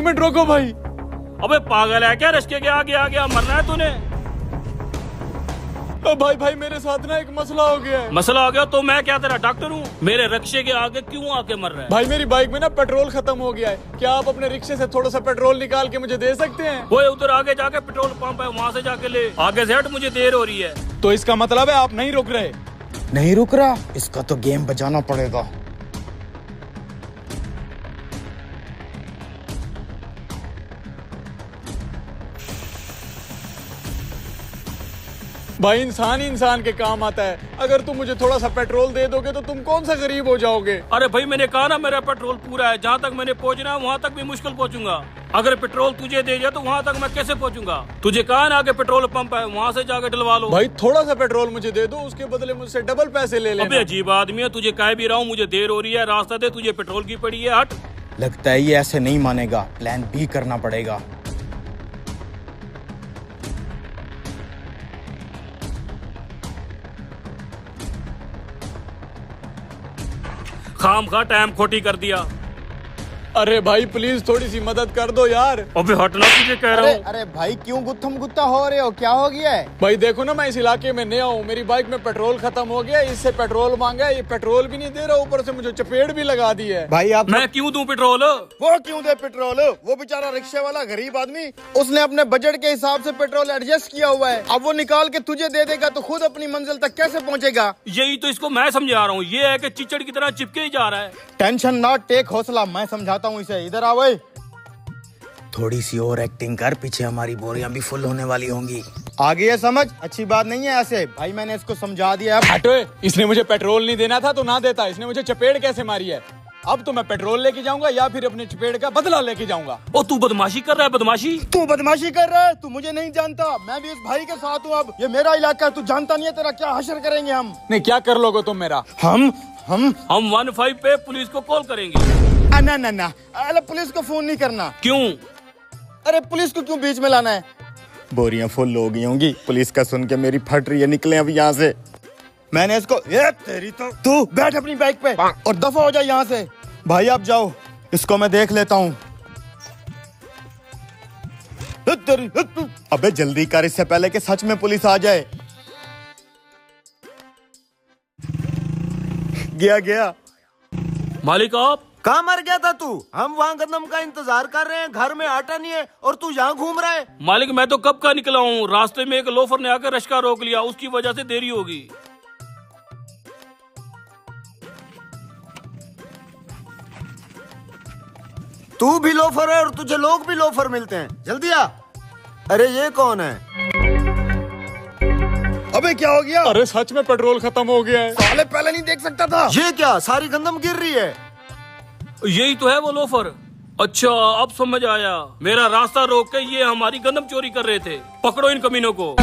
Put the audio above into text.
Minute रोको भाई। अबे पागल है क्या? रिश्के के आगे आ गया, मरना है तूने? भाई भाई मेरे साथ ना एक मसला हो गया है। मसला हो गया तो मैं क्या तेरा डॉक्टर हूँ? मेरे रिक्शे के आगे क्यों आके मर रहा है? भाई मेरी बाइक में ना पेट्रोल खत्म हो गया है, क्या आप अपने रिक्शे से थोड़ा सा पेट्रोल निकाल के मुझे दे सकते हैं? वो उधर आगे जाके पेट्रोल पंप है, वहाँ से जाके ले। आगे से हट, मुझे देर हो रही है। तो इसका मतलब है आप नहीं रुक रहे? नहीं रुक रहा, इसका तो गेम बजाना पड़ेगा। भाई इंसान ही इंसान के काम आता है, अगर तुम मुझे थोड़ा सा पेट्रोल दे दोगे तो तुम कौन सा गरीब हो जाओगे? अरे भाई मैंने कहा ना मेरा पेट्रोल पूरा है, जहाँ तक मैंने पहुँचना है वहाँ तक भी मुश्किल पहुँचूंगा। अगर पेट्रोल तुझे दे दिया तो वहाँ तक मैं कैसे पहुँचूंगा? तुझे कहा ना आगे पेट्रोल पंप है, वहाँ से जाके डलवा लो। भाई थोड़ा सा पेट्रोल मुझे दे दो, उसके बदले मुझसे डबल पैसे ले लेना। अबे अजीब आदमी है, तुझे कह भी रहा हूँ मुझे देर हो रही है, रास्ता दे, तुझे पेट्रोल की पड़ी है, हट। लगता है ये ऐसे नहीं मानेगा, प्लान बी करना पड़ेगा। खाम खा टाइम खोटी कर दिया। अरे भाई प्लीज थोड़ी सी मदद कर दो यार। अबे हटना, तुझे कह रहा हूँ। अरे भाई क्यों गुत्थम गुत्ता हो रहे हो, क्या हो गया है? भाई देखो ना, मैं इस इलाके में नया हूँ, मेरी बाइक में पेट्रोल खत्म हो गया, इससे पेट्रोल मांगा, ये पेट्रोल भी नहीं दे रहा, ऊपर से मुझे चपेट भी लगा दी है। भाई आप मैं क्यों दूं पेट्रोल? वो क्यों दे पेट्रोल? वो बेचारा रिक्शे वाला गरीब आदमी, उसने अपने बजट के हिसाब से पेट्रोल एडजस्ट किया हुआ है। अब वो निकाल के तुझे दे देगा तो खुद अपनी मंजिल तक कैसे पहुंचेगा? यही तो इसको मैं समझा रहा हूँ, ये है कि चिचड़ की तरह चिपके ही जा रहा है। टेंशन ना टेक, हौसला, मैं समझाता हूँ इसे। इधर आओ। थोड़ी सी और एक्टिंग कर, पीछे हमारी बोरियां भी फुल होने वाली होंगी। आ गई है समझ? अच्छी बात नहीं है ऐसे। भाई मैंने इसको समझा दिया। अब हटो, इसने मुझे पेट्रोल नहीं देना था तो ना देता, इसने मुझे चपेट कैसे मारी है? अब तो मैं पेट्रोल लेके जाऊंगा या फिर अपने चपेट का बदला लेके जाऊंगा। ओ तू बदमाशी कर रहा है, बदमाशी। तू बदमाशी कर रहा है? तू मुझे नहीं जानता, मैं भी इस भाई के साथ हूँ। अब ये मेरा इलाका है, तू जानता नहीं है, तेरा क्या हशर करेंगे हम। नहीं, क्या कर लोगे तुम मेरा? हम 15 पे पुलिस को कॉल करेंगे। ना ना ना, अरे पुलिस को फोन नहीं करना। क्यों? अरे पुलिस को क्यों बीच में लाना है? बोरियां फुल हो गई होंगी, पुलिस का सुन के मेरी फट रही है, निकले अभी यहाँ से। मैंने इसको तेरी तो, तू बैठ अपनी बाइक पे और दफा हो जा यहाँ से। भाई आप जाओ, इसको मैं देख लेता हूँ। अबे जल्दी कर, इससे पहले कि सच में पुलिस आ जाए। गया मालिक आप कहाँ मर गया था तू? हम वहाँ गंदम का इंतजार कर रहे हैं, घर में आटा नहीं है और तू यहाँ घूम रहा है। मालिक मैं तो कब का निकला हूँ, रास्ते में एक लोफर ने आकर रश्का रोक लिया, उसकी वजह से देरी होगी। तू भी लोफर है और तुझे लोग भी लोफर मिलते हैं, जल्दी आ। अरे ये कौन है? अबे क्या हो गया? अरे सच में पेट्रोल खत्म हो गया है। साले पहले नहीं देख सकता था? ये क्या, सारी गंदम गिर रही है। यही तो है वो लोफर। अच्छा अब समझ आया, मेरा रास्ता रोक के ये हमारी गंदम चोरी कर रहे थे। पकड़ो इन कमीनों को।